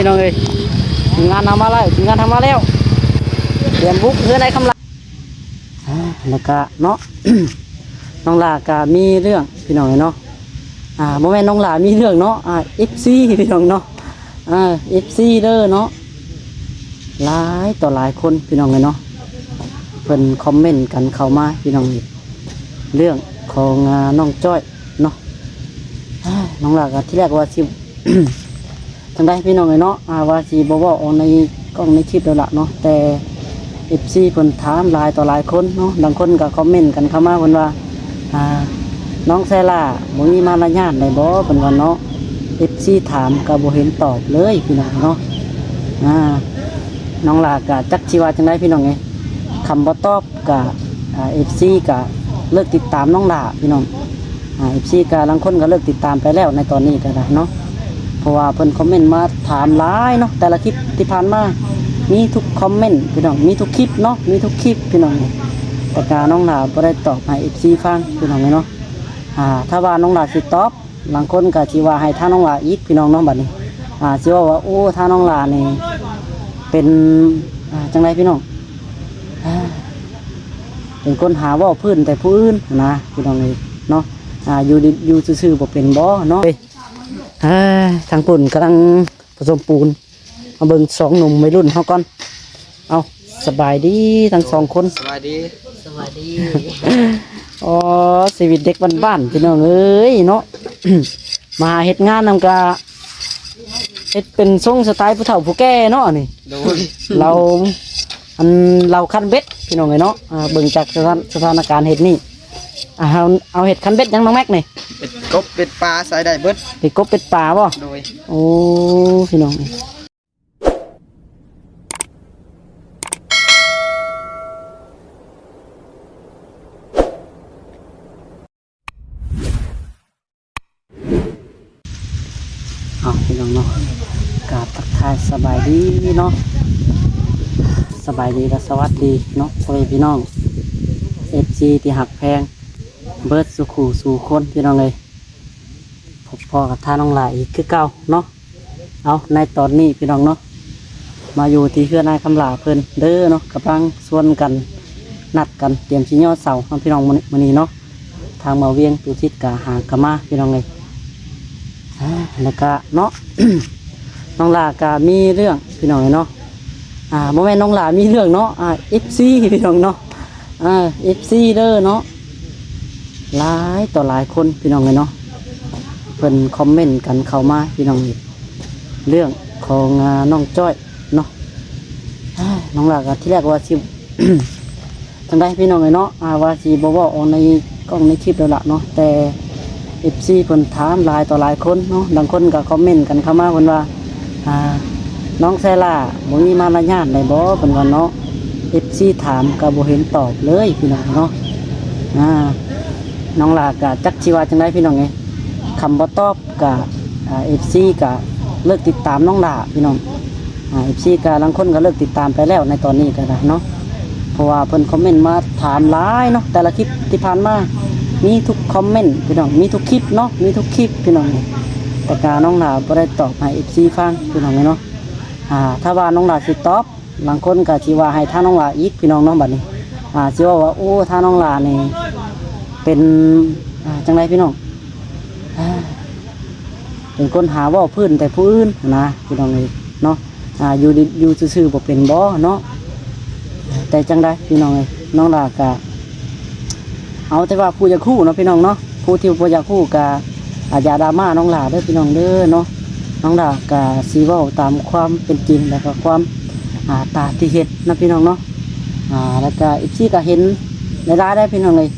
พี่น้องเอ้ยงานทำมาแล้วงานทำมาแล้วเตรียมบุกเพื่อในคำลาแล้วก็เนาะ น้องลากามีเรื่องพี่น้องเนาะโมเมนต์น้องลามีเรื่องเนาะFC พี่น้องเนาะFC เด้อเนาะหลายต่อหลายคนพี่น้องเนาะเพิ่นคอมเมนต์กันเข้ามาพี่น้องเรื่องของน้องจ้อยเนาะน้องลากาที่แรกว่าสิ จังได้พี่น้องเนาะว่าสิบ่เว้าออกในกล้องในคลิปแล้วล่ะเนาะแต่ FC เพิ่นถามหลายต่อหลายคนเนาะบางคนก็คอมเมนต์กันเข้ามาเพิ่นว่าน้องไซล่าบ่มีมารยาทได้บ่เพิ่นว่าเนาะ FC ถามก็บ่เห็นตอบเลยพี่น้องเนาะน้องลาก็จักสิว่าจังได๋พี่น้องเอ้ยคำบ่ตอบก็FC ก็เลิกติดตามน้องลาพี่น้องFC ก็บางคนก็เลิกติดตามไปแล้วในตอนนี้ก็ได้เนาะเพราะว่าเพิ่นคอมเมนต์มาถามหลายเนาะแต่ละคลิปที่ผ่านมามีทุกคอมเมนต์พี่น้องมีทุกคลิปเนาะมีทุกคลิปพี่น้องแต่การน้องลาบ่ได้ตอบให้ FC ฟังพี่น้องเนาะถ้าว่าน้องลาสิตอบบางคนก็สิว่าให้ท่าน้องลาอีกพี่น้องเนาะบัดนี้สิว่าโอ้ท่าน้องลานี่เป็นจังไดพี่น้องเป็นคนหาว่าพื้นแต่ผู้อื่นนะพี่น้องเนาะอยู่ซื่อๆบ่เป็นบ่เนาะทางปุ่นกำลังผสมปูนมาเบิ่งสองหนุ่มวัยรุ่นเฮาก่อนเอาสบายดีทั้งสองคนสวัสดีสวัสดี อ๋อชีวิตเด็กบ้านๆพี่น้องเอ้ยเนาะ มาเฮ็ดงานนำกะเฮ็ดเป็นทรงสไตล์ผู้เฒ่าผู้แก่เนาะนี่ โดย เราคันเบ็ดพี่น้องเอ้ยเนาะเบิ่งจากสถานการณ์เฮ็ดนี่เอาเฮ็ดคันเบ็ดยังน้องแม็กนี่เป็ดกบเป็ดปลาใส่ได้เบิดเป็ดกบเป็ดปลาบ่โดยโอ้พี่น้องพี่น้องเนาะกราบทักทายสบายดีเนาะสบายดีและสวัสดีเนาะพ่อแม่พี่น้อง FC ที่หักแพงเบิร์ดสุขูสู่คนพี่น้องเลยพบพ่อกับท่าน้องหลายอีกคือเก่าเนาะเอาในตอนนี้พี่น้องเนาะมาอยู่ที่เพื่อนนายคำลาเพิ่นเด้อเนาะกำลังส่วนกันนัดกันเตรียมชิ้นยอดเสาพี่น้องมื้อนี้เนาะทางมาเวียงตูทิศกะหากะมาพี่น้องเลยแล้วก็เนาะ น้องลากามีเรื่องพี่น้องเนาะโมเมนต์น้องลามีเรื่องเนาะFC พี่น้องเนาะFC เด้อเนาะหลายต่อหลายคนพี่น้องเนาะเพิ่นคอมเมนต์กันเข้ามาพี่น้องเรื่องของน้องจ้อยเนาะน้องลากาที่แรกว่าสิ จังได้พี่น้องเนาะว่าสิบ่เว้าออกในกล้องในคลิปแล้วล่ะเนาะแต่ FC เพิ่นถามหลายต่อหลายคนเนาะบางคนก็คอมเมนต์กันเข้ามาเพิ่นว่าน้องไซล่าบ่มีมารยาทได้บ่เพิ่นว่าเนาะ FC ถามก็บ่เห็นตอบเลยพี่น้องเนาะน้องลาก็จักสิว่าจังได๋พี่น้องคำบ่ตอบก็FC ก็เลิกติดตามน้องลาพี่น้องFC ก็บางคนก็เลิกติดตามไปแล้วในตอนนี้ก็ได้เนาะเพราะว่าเพิ่นคอมเมนต์มาถามหลายเนาะแต่ละคลิปที่ผ่านมามีทุกคอมเมนต์พี่น้องมีทุกคลิปเนาะมีทุกคลิปพี่น้องแต่การน้องลาบ่ได้ตอบให้ FC ฟังพี่น้องเนาะถ้าว่าน้องลาสิตอบบางคนก็สิว่าให้ท่าน้องลาอีกพี่น้องเนาะบัดนี้สิว่าโอ้ท่าน้องลานี่เป็นจังไดพี่น้องเป็นคนหาว่าพื้นแต่ผู้อื่นนะพี่น้องเนาะอยู่ซื่อๆบ่เป็นบ่เนาะแต่จังไดพี่น้องน้องลาก็เอาแต่ว่าผู้อยากคู่เนาะพี่น้องเนาะผู้ที่บ่อยากคู่ก็อย่าดราม่าน้องลาเด้อพี่น้องเด้อเนาะน้องลาก็สิเว้าตามความเป็นจริงแล้วก็ความตาที่เห็นนะพี่น้องเนาะแล้วก็อีกที่ก็เห็นในร้านได้พี่น้องเลย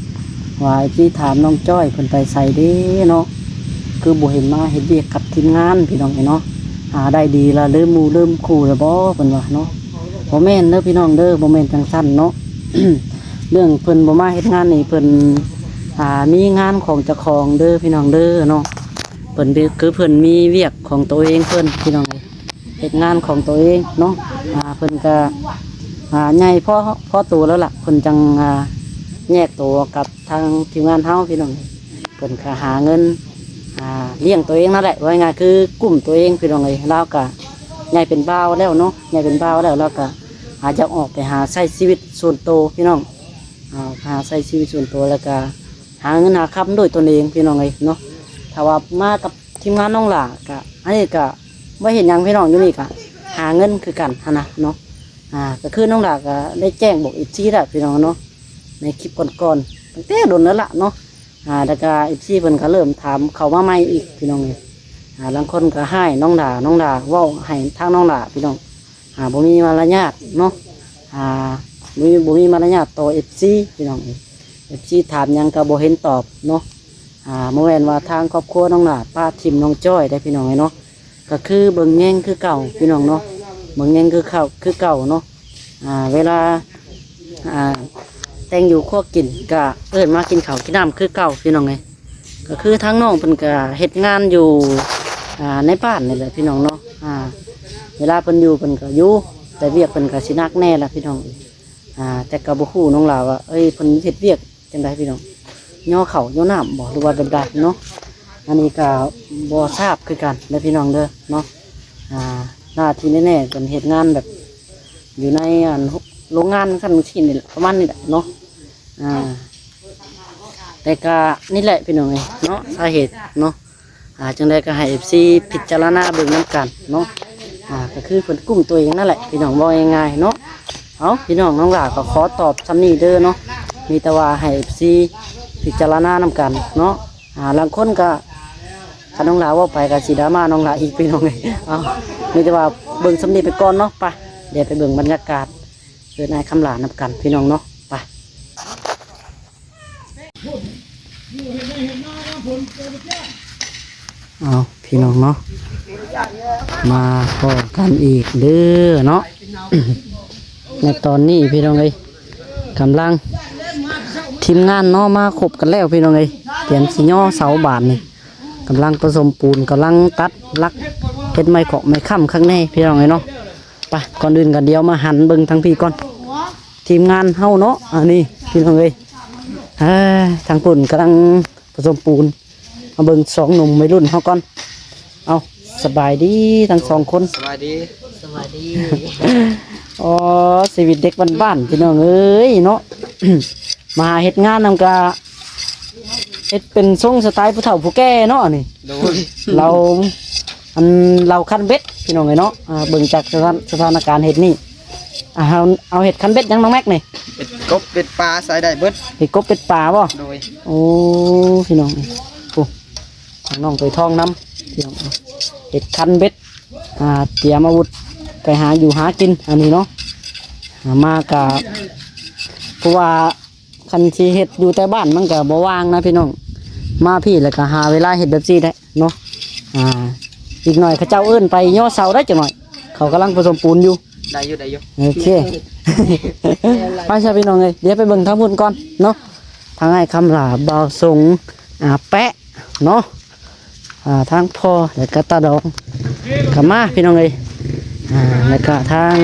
ว่าอีกที่ถามน้องจ้อยเพิ่นไปใส่เด้เนาะคือบ่เห็นมาเห็นเรียกกับทีมงานพี่น้องเนาะได้ดีละเริ่มเริ่มคู่แล้วบ่เพิ่นว่าเนาะบ่แม่นเด้อพี่น้องเด้อบ่แม่นจังซั่นเนาะ เรื่องเพิ่นบ่มาเฮ็ดงานนี่เพิ่นมีงานของเจ้าของเด้อพี่น้องเด้อเนาะเพิ่นคือเพิ่นมีเวียกของตัวเองเพิ่นพี่น้องเฮ็ดงานของตัวเองเนาะเพิ่นก็ใหญ่พ่อตัวแล้วล่ะเพิ่นจังแยกตัวกับทางทีมงานเฮาพี่น้องเพิ่นก็หาเงินเลี้ยงตัวเองนั่นแหละว่าง่ายคือกลุ่มตัวเองพี่น้องเลยแล้วก็ ใหญ่เป็นบ่าวแล้วเนาะใหญ่เป็นบ่าวแล้วก็อาจจะออกไปหาใช้ชีวิตส่วนตัวพี่น้องหาใช้ชีวิตส่วนตัวแล้วก็หาเงินหาคำด้วยตนเองพี่น้องเลยเนาะถ้าว่ามากับทีมงานน้องหล่าก็อันนี้ก็ไม่เห็นหยังพี่น้องอยู่นี่ก็หาเงินคือกันนะเนาะก็คือน้องหล่าก็ได้แจ้งบอกอีกทีแล้วพี่น้องเนาะในคลิปก่อนๆตั้งแต่โดนแล้วล่ะเนาะแล้วก็อีกทีเพิ่นก็เริ่มถามเขามาใหม่อีกพี่น้องเลยบางคนก็ให้น้องด่าเว้าให้ทางน้องด่าพี่น้องบ่มีมารยาทเนาะบ่มีมารยาทต่อเอฟซีพี่น้องเอฟซีถามหยังก็บ่เห็นตอบเนาะเมื่อวานว่าทางครอบครัวน้องด่าป้าทิมน้องจ้อยได้พี่น้องเนาะก็คือเบิ่งแง่งคือเก่าพี่น้องเนาะเบิ่งแง่งคือเก่าเนาะเวลาแต่งอยู่คั่วกินก็เอิ้นมากินข้าวกินน้ำคือเก่าพี่น้องไงก็คือทั้งน้องเพิ่นก็เฮ็ดงานอยู่ในบ้านนี่แหละพี่น้องเนาะเวลาเพิ่นอยู่เพิ่นก็อยู่แต่เวียกเพิ่นก็สินักแน่ละพี่น้องแต่ก็บ่ฮู้น้องลาวว่าเพิ่นเฮ็ดเวียกจังไดพี่น้องย่อข้าวย่อน้ำบ่หรือว่าแบบใดเนาะอันนี้ก็บ่ทราบคือกันเด้อพี่น้องเด้อเนาะหน้าที่แน่ๆเพิ่นเฮ็ดงานแบบอยู่ในโรงงานขั้นชิ้นนี่แหละประมาณนี้แหละเนาะแต่ก็นี่แหละพี่น้องเนาะสาเหตุเนาะจังได้ก็ให้ FC พิจารณาเบิ่งนำกันเนาะก็คือเพิ่นกุ้มตัวเองนั่นแหละพี่น้องบอกง่ายๆเนาะเอาพี่น้องน้องหลาก็ขอตอบซ้ำนี้เด้อเนาะมีแต่ว่าให้ FC พิจารณานำกันเนาะบางคนก็ถ้าน้องหลาว่าไปก็สิดราม่าน้องหลาอีกพี่น้องเอามีแต่ว่าเบิ่งซ้ำนี้ไปก่อนเนาะไปเดี๋ยวไปเบิ่งบรรยากาศเดินนายคำหลานำกันพี่น้องเนาะไปเอาพี่น้องเนาะมาพอกันอีกเด้อเนาะ ในตอนนี้พี่น้องเอ้ยกำลังทีมงานเนาะมาครบกันแล้วพี่น้องเอ้ยเตรียมสิย่อเสาบานนี่กำลังผสมปูนกำลังตัดลักเฮ็ดไม้เกาะไม้ค้ำข้างในพี่น้องเอ้ยเนาะไปก่อนอื่นกันเดียวมาหันเบิ่งทั้งพี่ก่อนทีมงานเฮาเนาะอันนี้พี่น้องเอ้ยทางปุ่นกำลังผสมปูนมาเบิ่งสองหนุ่มวัยรุ่นเฮาก่อนเอาสบายดีทั้งสองคนสบายดี อ๋อชีวิตเด็กบ้านๆพี่น้องเอ้ยเนาะ มาเฮ็ดงานนำกาเฮ็ดเป็นทรงสไตล์ผู้เฒ่าผู้แก่เนาะนี่ เราคันเบ็ดพี่น้องเอ้ยเนาะเบิ่งจากสถานการณ์เฮ็ดนี่เอาเฮ็ดคันเบ็ดยังน้องแม็กนี่เป็ดกบเป็ดปลาใส่ได้เบิดเฮ็ดกบเป็ดปลาบ่โดยโอ้พี่น้องโอ้ทางน้องไปท่องน้ำพี่น้องเฮ็ดคันเบ็ดเตรียมอาวุธไปหาอยู่หากินอันนี้เนาะมากะเพราะว่าคันที่เห็ดอยู่แต่บ้านมันก็บ่ว่างนะพี่น้องมาพี่แล้วก็หาเวลาเห็ดแบบนี้ได้เนาะอีกหน่อยเขาเจ้าเอิ้นไปย่อเสาได้จังหน่อยเขากำลังผสมปูนอยู่ได้อยู่โอเคไปใช่พี่น้องเลยเดี๋ยวไปเบิ่งทางพุ่นก่อนเนาะทางไอ้คำหลาบ่าวสงแปะเนาะทางพ่อแล้วก็ตาดองกลับมาพี่น้องเลยแล้วก็ทาง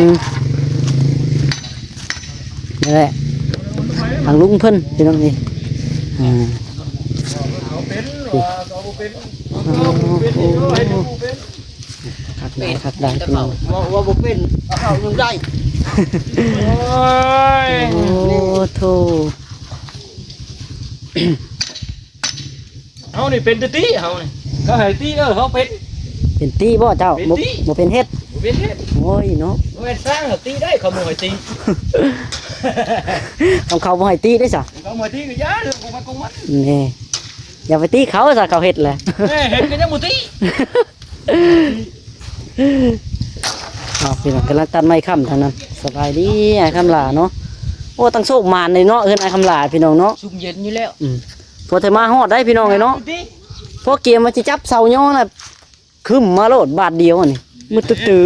นี่แหละทางลุงเพิ่นพี่น้องนี่คักได้พี่น้องว่าบ่เป็นเอาลงได้โอ้โธ่เฮานี่เป็นตี้เฮานี่เขาให้ตี้เขาเป็นตีบ่เจ้าบ่เป็นเฮ็ดบ่เป็นเฮ็ดโอ้ยเนาะบ่แม่นสร้างเขาตีได้เขาบ่ให้ตี เขาบ่ให้ตีได้ซะเขาบ่ให้ตีก็ย่าเด้อของมันนี่อย่าไปตีเขาซะเขาเฮ็ดแหละเฮ็ดก็ยังบ่ตีพี่น้องกำลังตัดไม้ค้ำทางนั้นสบายดีไอ้คำลาเนาะโอ้ตั้งโชคมานเลยเนาะเอิ้นไอ้คำลาพี่น้องเนาะซุ่มเย็นอยู่แล้วพอแต่มาฮอดได้พี่น้องเลยเนาะพอเกมมันสิจับเสาย่อน่ะคึมมาโลดบาทเดียวนี่มืดตื้อ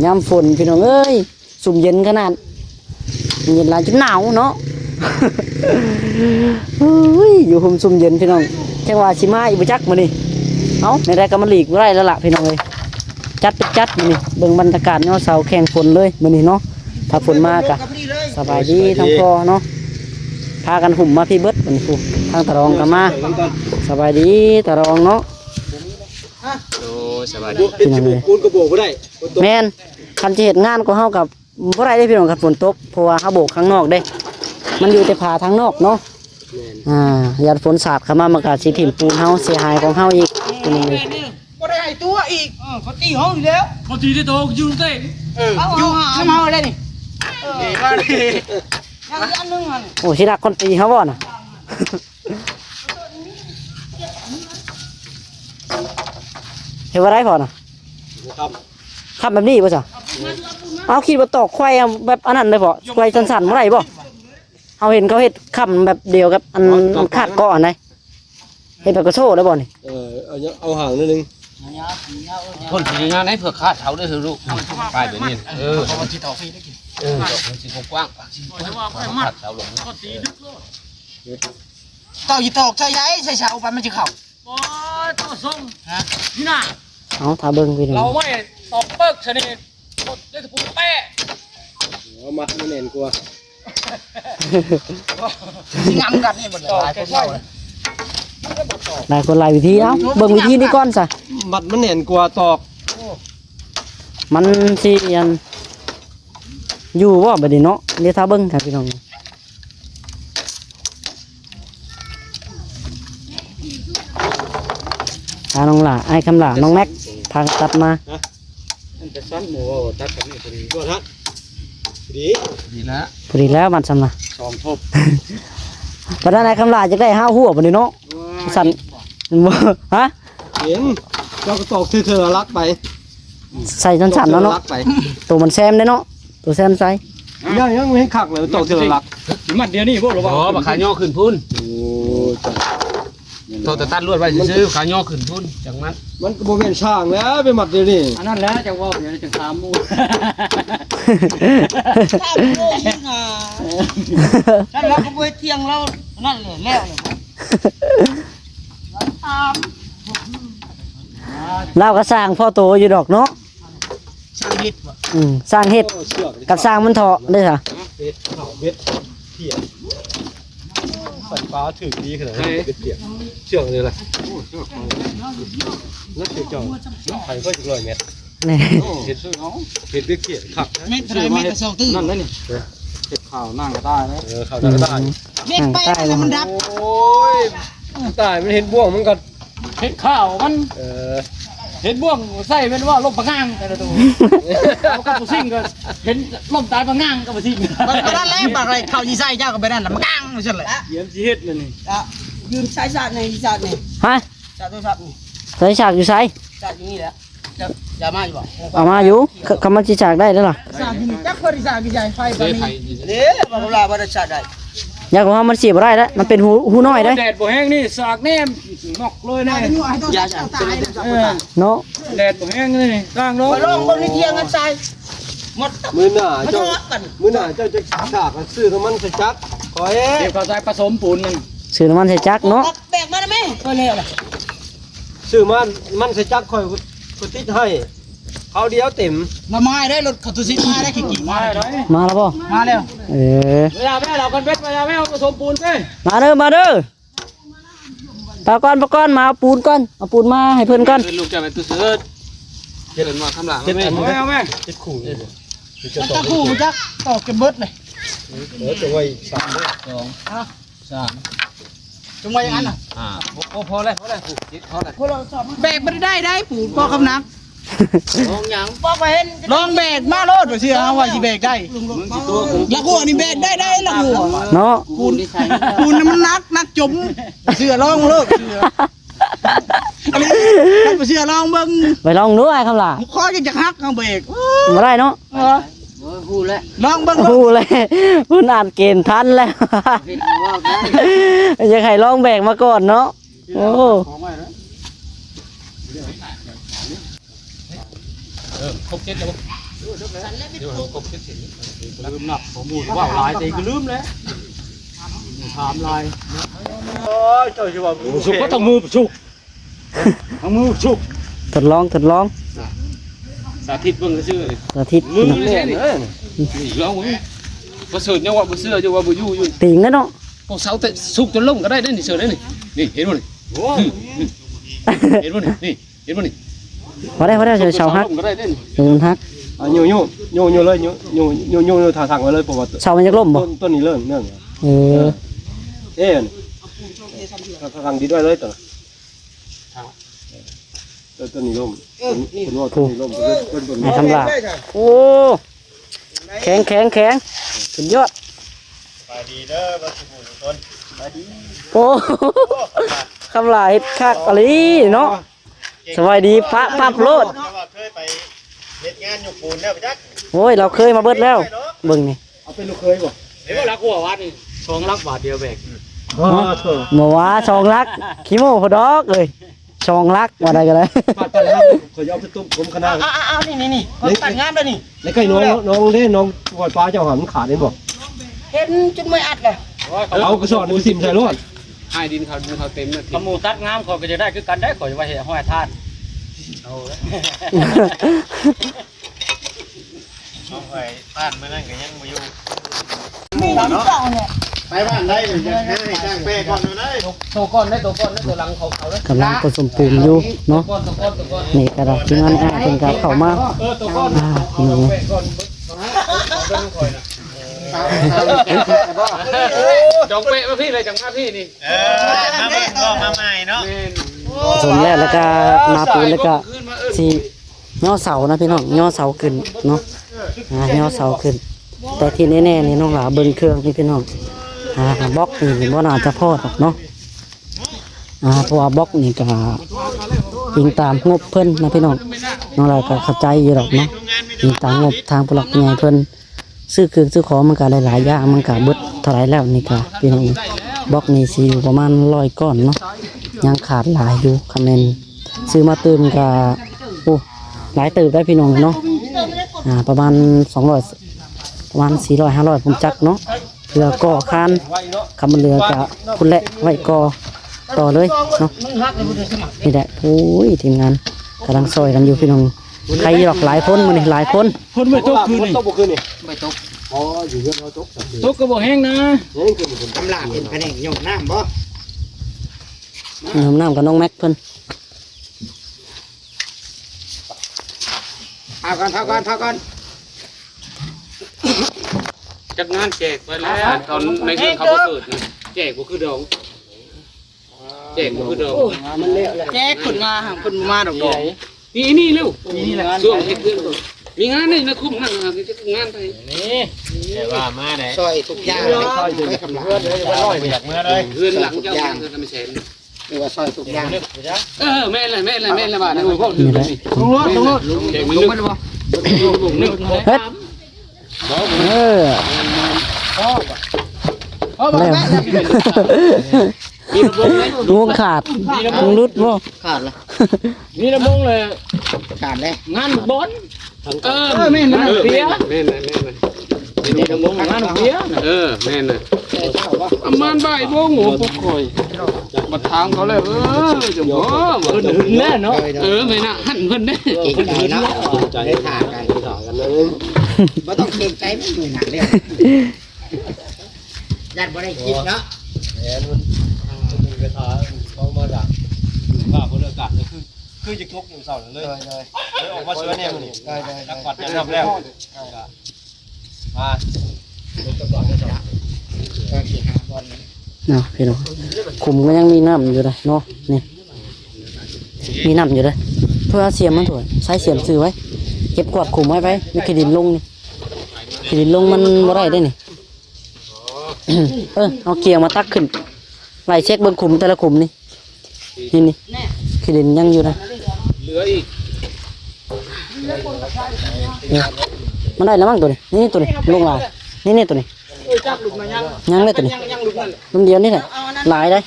ยามฝนพี่น้องเอ้ยสุ่มเย็นขนาดเย็นหลายจนหนาวเนาะ อยู่ห่มสุ่มเย็นพี่น้องแค่ว่าชิมาอีกจักมาดิในแรกก็มันหลีกไม่ได้แล้วล่ะพี่น้องเลยจัดนี่เบิ่งบรรยากาศเนาะเสาแข่งฝนเลยมื้อนี้เนาะถ้าฝนมากะสบายดีทั้งพ่อเนาะพากันหุ่มมาพี่เบิดมันฟูทางตะรองกันมาสบายดีตะรองเนาะโอ้สบายดีเป็นปูนกระโบกบ่ได้ แม่นคันสิเฮ็ดงานก็เฮากับบ่ได้เด้พี่น้องคันฝนตกเพราะว่าเฮาโบกข้างนอกเด้ มันอยู่แต่ผาทางนอกเนาะยันฝนสาดเข้ามามันก็สิถิ่มปูนเฮาเสียหายของเฮาอีกตัวนี้เลย บ่ได้ให้ตัวอีกเขาตีห้องอยู่แล้ว พอทีได้โตยืนเต้ อยู่ข้างเฮาได้นี่มาดิยังอันนึงหั่น โอ้สิรักคนตีเฮาบ่น่ะ เฮ็ดบ่ได้พอน่ะขับแบบนี้บ่จ้ะเอาคิดว่าตอกควายแบบอันนั้นเลยบ่ควายสั้นๆบ่ได้บ่เฮาเห็นเขาเฮ็ดค้ำแบบเดียวกับอันคาดเกาะอันใดเฮ็ดแบบกระโชกได้บ่นี่ เอาห่างนิดนึง คนที่งานให้เผื่อคาดเท้าด้วยเถอะลูกไปแบบนี้มันสิต่อฟรีได้กินมันสิกว้างคาดเท้าลง ต่ออยู่ตอกใช้ย้ายใช้เสาไปมันจะเข้า โอ้ยต่อส่งนี่น่ะ เอาถ้าเบิ่งพี่น้อง เราไม่ตอกเปิกชนิดเล่นตะปูแป้ เอามัดมันแน่นกว่า สิงำกันให้หมดเลยหลายคนเล่าเลย หลายคนหลายวิธีเอ้าเบิ่งวิธีนี้ก่อนซะ มัดมันแน่นกว่าตอก มันสิอันอยู่บ่บัดนี้เนาะเดี๋ยวถ้าเบิ่งครับพี่น้องน้องหล่าไอ้คำหล่าน้องแม็กพาตัดมา มันจะสั้นหมูตัดกับนี่พอดีด้วยฮะดีแล้ว พอดีแล้วมันสำนะ สองทบ ตอนนั้นไอ้คำหล่าจะได้ห้าหัวบัดนี้เนาะสั่นบ่ฮะ เห็นเจ้าก็ตอกเธอรักไป ใส่สั่นๆแล้วเนาะ รักไป ตัวมันแซมได้เนาะตัวแซมใส่ ยังไม่ให้ขักเลยตอกเธอรัก มันเดียวนี่พวกเราบอกบักขาย่อขึ้นพุ่น โอ้จ้ะ โทษแต่ตัดลวดไว้ซื้อขาย่อขึ้นพุ่นจังมัน มันก็บ่เป็นช่างแล้วไปมัดเดี๋ยวนี้ อันนั้นแล้วจะว่าเดี๋ยวจะถามมู ถ้าโง่ยิ่งถ้าเราก็ไปเที่ยงเรานั่นเลยแล้วเลยตาม เราก็สร้างพ่อโตอยู่ดอกเนาะ ช่างฮิตว่ะ สร้างเฮ็ด เชือก กับสร้างมันเถาะเด้อค่ะ เบ็ดเข่าเบ็ดเทียนไฟฟ้าถือดีขนาดนี้เบ็ดเทียนเชือกเลยล่ะแล้วเชือกเจ้าไข่ก็จะ100 เมตร นี่ เห็ดซื้อเนาะเห็ดเบ็ดเขียนขัก เม็ดอะไรเม็ดกระสอบตื้อ นั่นนี่เห็ดข่าวนั่งก็ได้นะข่าวได้ก็ได้ เม็ดไปแล้วมันดับ โอ้ยตายมันเห็นบ่วงมันก็ เห็ดข้าวมัน เออ เห็ดบ่วงใส่เป็นว่าลมปะง่างแต่ละตัวเอากับผู้ซิ่งก็เห็นลมตายปะง่างกับผู้ซิ่ง มันก็นั่นแหละปากอะไรเข้ายีไส้เจ้าก็ไปนั่นแหละมันก้างไม่ใช่เลย เยี่ยมชีเฮ็ดเลยนี่ ยืนใช้ศาสตร์ในศาสตร์นี่ ฮะ ศาสตร์ตัวศาสตร์นี่ ใส่ฉากอยู่ไส ศาสตร์อยู่นี่แหละจะมาอยู่บ่ เอามาอยู่คำมันสิฉากได้เด้อล่ะ ศาสตร์อยู่นี่จักคนที่ศาสตร์กี่ใจไฟปา เฮ้ย นี้ ไผ่ เด้บ่รู้ล่ะบ่ได้ศาสตร์ได้ อยากว่ามันสิบ่ได้แล้วมันเป็นหูน้อยเด้อ แดดบ่แห้งนี่สากแนมนอกเลยนะ เป็นอยู่ให้ตัวตาย เนาะ แดดบ่แห้งนี่ตั้งเนาะ ไปลองคนที่เที่ยงกันใส่หมด มือหน้า มัน เจ้า ทะเลาะกัน มือหน้าเจ้าจะฉากซื้อน้ำมันใส่จักขอเอ๊ เดี๋ยวเขาใส่ผสมปูนนั่น ซื้อน้ำมันใส่จักเนาะ แบกมาได้ไหมก็แล้วล่ะ ซื้อมันใส่จักคอยกูติดให้เขาเดียวเต็ม มาไม้ได้รถขับตุซิมาได้ขี่มา มา ได้ เลย มาแล้วบ่ มาแล้ว เออ เวลาแม่เรากันเบ็ดเวลาแม่เอาผสมปูนไป มาเด้อมาปาก่อนมาเอาปูนก่อนเอาปูนมาให้เพิ่นก่อน ลูกจะไปตู้ซื้อเห็นมาข้างหลังแม่เอาแม่ ติดขู่ มันจะคู่มันจะต่อกันเบิดเลย จะไว้สามด้วย จงไว้อย่างนั้นน่ะ พอแล้วผูกจิตพอแล้ว แบกไม่ได้ปูนพ่อคำนัก ลองยัง พ่อไปเห็นลองแบกมาโลดไปเชื่อว่าสิแบกได้ มึงกี่ตัวกู ละหัวนี่แบกได้ละหัว เนาะ ปูนมันนักจมเชื่อลองเลิกเชื่ออันนี้ถ้าไปเชื่อลองเบิ่ง ไปลองดูไอ้คำล่ะ คอจะหักเอาเบรก มาได้เนาะ พูดแล้ว ลองเบิ่ง พูดเลยพูดอ่านเกณฑ์ทันแล้วอยากให้ลองแบกมาก่อนเนาะโอ้ ครบเจ็ดแล้วเดี๋ยวครบเจ็ดลืมหนักผมพูดว่าลายตีก็ลืมแล้วถามลาย โอ้ยเจ้าชิวา สุกก็ต้องมือสุกเอามือสุก ทดลอง สาธิตเบิ่งก็ชื่อ อาทิตย์ ลืมเลยนี่ลองมึงบ่เสือยังว่าบ่เสืออยู่ว่าบ่อยู่อยู่ ติงแล้วเนาะ พวกเสาแต่สุกจนล่มก็ได้นี่เสือได้นี่นี่เห็นบ่นี่เห็นบ่นี่นี่เห็นบ่นี่ พอได้เสาฮัก ก็ได้เด้น เดี๋ยวมันฮัก โยเลยโยถ่าทางไว้เลยผมว่า เสามันจะล่มบ่ ต้นนี้เริ่มเนื่อง เออ ทางดีด้วยเลยตัวต้นนี้ล่มเป็นว่าต้นนี้ล่มต้น ไอ้คำลาโอ้แข็งสุดยอด ไปดีเด้อมาสุขุมต้นไปดี โอ้คำลาเฮ็ดคักอะไรเนาะสบายดีพระปับโลด เคยไปเฮ็ดงานอยู่ปูนแล้วไปจัก โอ้ยเราเคยมาเบิดแล้วเบิ่งนี่ เอาเป็นลูกเคยบ่ เดี๋ยวรักหัววัดนี่2ลักบาทเดียวแบก หมอว่าชองรักขี้โม่พอดอกเลยชองรักว่าได้กันเลย ปัดปันครับขอยเอาไปตุ้มผมคณะ อ้าวนี่คนตัดงามเลยนี่ แล้วก็น้องเล่นน้องปล่อยปลาเจ้าหำขาดได้บ่ เห็นจนไม่อัดเลย เอากระสอบซิมใส่รถ ให้ดินเขาเต็มนะ ขมูตัดงามเขาก็จะได้คือกันได้ข่อยว่าเห็นห้อยท่าน เอาไปบ้านมานั่งก็ยังบ่อยู่ มีที่เก่าเนี่ย ไปบ้านได้เลยจะให้จ้างเป้ก่อนเลย โตก้อนได้โตก้อนได้ตัวหลังเขาเลย กำลังผสมปูนอยู่เนาะ ก้อนตัวก้อนตัวก้อน นี่กระดาษที่งานเป็นการเข้ามา ตัวก้อน พี่น้อง ก้อนจองเป๊ะมาพี่เลยจังมาพี่นี่ มาเบิ่งก็มาใหม่เนาะ ส่วนแรกแล้วก็นาปูนแล้วก็สีย่อเสานะพี่น้องย่อเสาขึ้นเนาะย่อเสาขึ้น แต่ที่แน่ๆนี่น้องหลาเบิ้งเครื่องนี่พี่น้องบล็อกนี่ว่าน่าจะพอดหรอกเนาะเพราะว่าบล็อกนี่ก็ยิงตามงบเพิ่นนะพี่น้องน้องหลาก็เข้าใจอยู่หรอกเนาะยิงตามงบทางผู้หลักผู้ใหญ่เพิ่นซื้อเครื่องซื้อของมันก็หลายๆอย่างมันก็เบิดเท่าไหรแล้วนี่ก็พี่น้องบล็อกนี่สิอยู่ประมาณ100ก้อนเนาะยังขาดหลายอยู่คำเมนซื้อมาเติมก็โอ้หลายเติมได้พี่น้องเนาะประมาณ200ประมาณ400-500ผมจักเนาะเรือก่อคานคำมันเรือจะคุณแหละไว้ก่อต่อเลยเนาะนี่แหละโอ้ยทีมงานกำลังซอยกันอยู่พี่น้องใครหรอกหลายคนมันนี่หลายคน คนไม่ตกคืนนี่ ตกบ่คืนนี่ ไม่ตก อ๋ออยู่เรื่องเราตก ตกก็บ่แห้งนะ นี่คือผม ตำลาเป็นแผนกหยงน้ำบ่ น้ำกับน้องแม็กเพิ่น เอาก่อน จัดงานแจกไปแล้วตอนในเรื่องเขาเกิดแจกก็คือดองแจกก็คือดอง แจ๊กคนมาหาคนมาดอก นี่เร็วช่วงเฮ็ดเรื่องมีงานนี่นะคุ้มนั่งงานไป แต่ว่ามาได้ ซอยทุกอย่างไม่กำลัง เพื่อนเลยว่าร้อยอยากเมื่อเลย เพื่อนหลังเจ้าเพื่อนทำไม่เสร็จ หรือว่าซอยทุกอย่าง แม่เลยบาทนะพ่อ นี่แหละ ลงรถ แจกมันลึกนึก เฮ็ดแล้วดวงขาดดวงรุดบ่ ขาดละ นี่ระมงเลย ขาดเลย งานบอลแม่นเปียแม่นนี่ระมงงานเปียแม่นน่ะประมาณบ่ายโมงหัวปุ๊บคอยมาถามเขาเลยจะบ่แน่เนาะไม่น่าหันเพิ่นได้ เก่งใจเนาะได้ถ่ากันบ่ต้องเก่งใจไม่เหนื่อยหนักเลยยัดบ่ได้กินเนาะ กระทาเขามาดักว่าบนอากาศเลยคือจะทุกอยู่เสาเลยออกมาช่วยเนี่ยมันนี่รักปัดจะทำแล้วมา เนาะพี่น้องขุมก็ยังมีน้ำอยู่เลยเนาะนี่มีน้ำอยู่เลยเพื่อเสียมมันถวยใช้เสียมซื้อไว้เก็บกวาดขุมไว้ไว้ไม่ขีดินลงนี่ขีดินลงมันบ่ได้ได้นี่ เอาเกียร์มาตักขึ้นไล่เช็คเบิ้งขุมแต่ละขุมนี่นี่ขีดินยังอยู่นะ เหลืออีก มันได้แล้วมั้งตัวนี้นี่ตัวนี้ลงลายนี่ตัวนี้ยังเลยตัวนี้ลุมเดียวนี่แหละหลายได้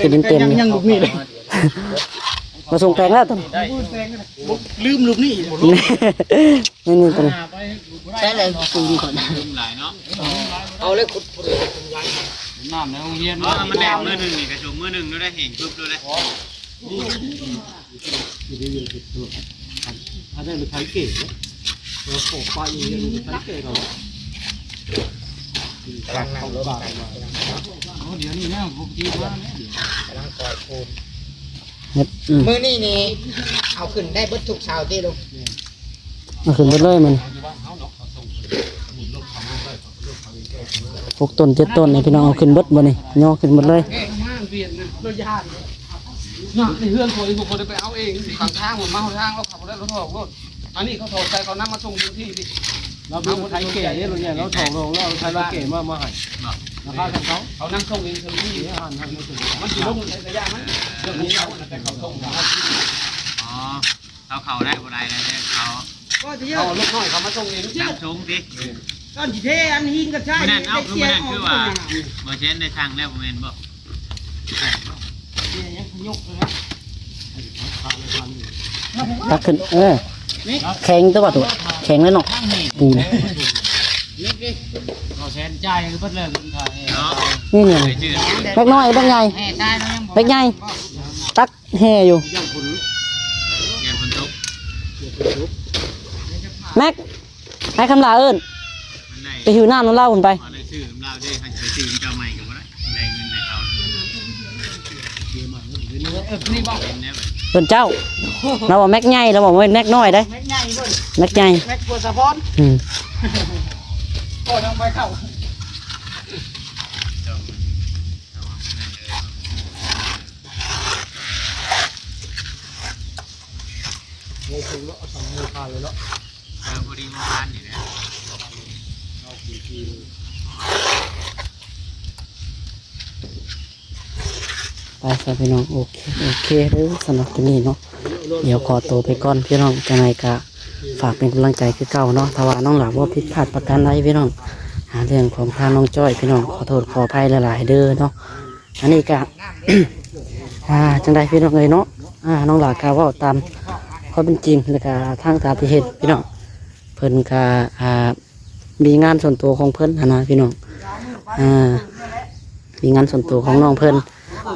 ขีดินเต็ม ยังลูกนี่เลย มาส่งแปลงแล้วตัวนี้ ลืมลูกนี่ นี่ตัวนี้ ใช่เลยสูงก่อน เอาเลยขุด น้ำในโรงเรียน มันแดงมือหนึ่งนี่กระชุมมือหนึ่งด้วยได้เห็นปุ๊บด้วย ถ้าได้ลูกไผ่เก๋เราโขกไปอย่างนี้ลูกไผ่เก๋เรา กำลังนั่งรถไป เดี๋ยวนี้นะพวกที่ว่า กำลังคอยคูณ เฮ็ด มือนี่ เอาขึ้นได้เบิดทุกเช้าที่ลง มาขึ้นรถเลยมัน6 ต้น 7 ต้นนี่พี่น้องเอาขึ้นเบิดบ่นี่ย่อขึ้นหมดเลย แค่ข้างเวียนนะรถยานน่ะในเฮือนคนพวกคนไปเอาเองข้างทางผมมาทางเราขับรถแล้วถอดรถอันนี้เขาถอดใจเขานั่งมาส่งพื้นที่ดิ เราเป็นคนไทยเก๋เนี่ยเราเนี่ยเราถอดลงเราไทยเราเก๋มาให้ราคาของเขา เขานั่งส่งเองพื้นที่ หันไม่ถึง มันสิลงในระยะมันเรื่องนี้เขาแต่เขาส่งเขา อ๋อเขาได้บ่ได้แล้วเนี่ยเขา ก็จะเย เอา อะ ลูกน้อยเขามาส่งเอง จับสูงดิ ตอนที่เทอันหินก็ใช่ ไม่นั่นเอาคือไม่นั่นคือว่า เ บ่เช่นได้ทางแล้วบ่แม่นบ่ ตักขึ้นแข็งตัวตัวแข็งเลยเนาะปูน เราแสนใจคือเพิ่นเลยคนไทย เนาะ นี่เนี่ย ไปชื่อ แบกน้อยแบกใหญ่แบกใหญ่ตักแห่อยู่ งานฝนตก แม็กให้คำลาเอิ้น มันได้ ไปหิวน้ำน้ำเหล้าผมไป พอได้ชื่อของเราได้ให้ไปชื่อเจ้าใหม่ก็บ่ได้ได้เงินให้เขานี่บอก เป็นแน่ เพิ่นเจ้าเราบอกแม็กใหญ่เราบอกว่าแม็กน้อยได้ แม็กใหญ่เบิ่น แม็กใหญ่ แม็กปวดสะพอน อืม ก็ต้องไปเข้า แล้วพอดีมันทานนี่แหละ ไปใส่พี่น้องโอเคเด้อสำหรับที่นี่เนาะเดี๋ยวขอตัวไปก่อนพี่น้องจังไงกะฝากเป็นกำลังใจคือเก่าเนาะถ้าว่าน้องหลับว่าผิดพลาดประการใดพี่น้องหาเรื่องของทางน้องจ้อยพี่น้องขอโทษขออภัยหลายๆเด้อเนาะอันนี้กะ จังใดพี่น้องเลยเนาะน้องหลากาเว่าตามข้อเป็นจริงแล้วก็ทางตามที่เห็นพี่น้องเพิ่นกะมีงานส่วนตัวของเพิ่นนะพี่น้องมีงานส่วนตัวของน้องเพิ่น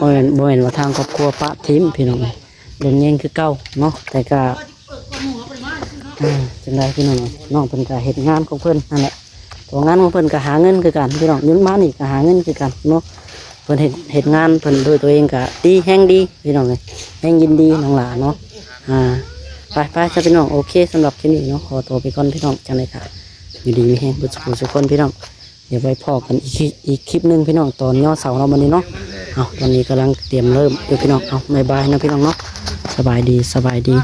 บ่เห็นว่าทางครอบครัวปะทิมพี่น้องเดินแย่งคือเก่าเนาะแต่ก็จังใดพี่น้องน้องเพิ่นก็เฮ็ดงานของเพิ่นนั่นแหละตัวงานของเพิ่นก็หาเงินคือกันพี่น้องยืนมานี่ก็หาเงินคือกันเนาะเพิ่นเฮ็ดงานเพิ่นโดยตัวเองก็ดีแฮงดีพี่น้องเลยแฮงยินดีน้องหลาเนาะไปจะพี่น้องโอเคสำหรับคลิปนี้เนาะขอตัวไปก่อนพี่น้องจังเลยค่ะอยู่ดีมีแฮงบุญสุขคนพี่น้องเดี๋ยวไปพอกันอีกคลิปนึงพี่น้องตอนย่อเสาเราวันนี้เนาะเอาตอนนี้กำลังเตรียมเริ่มเดี๋ยวพี่น้องเอาบายนะพี่น้องเนาะสบายดี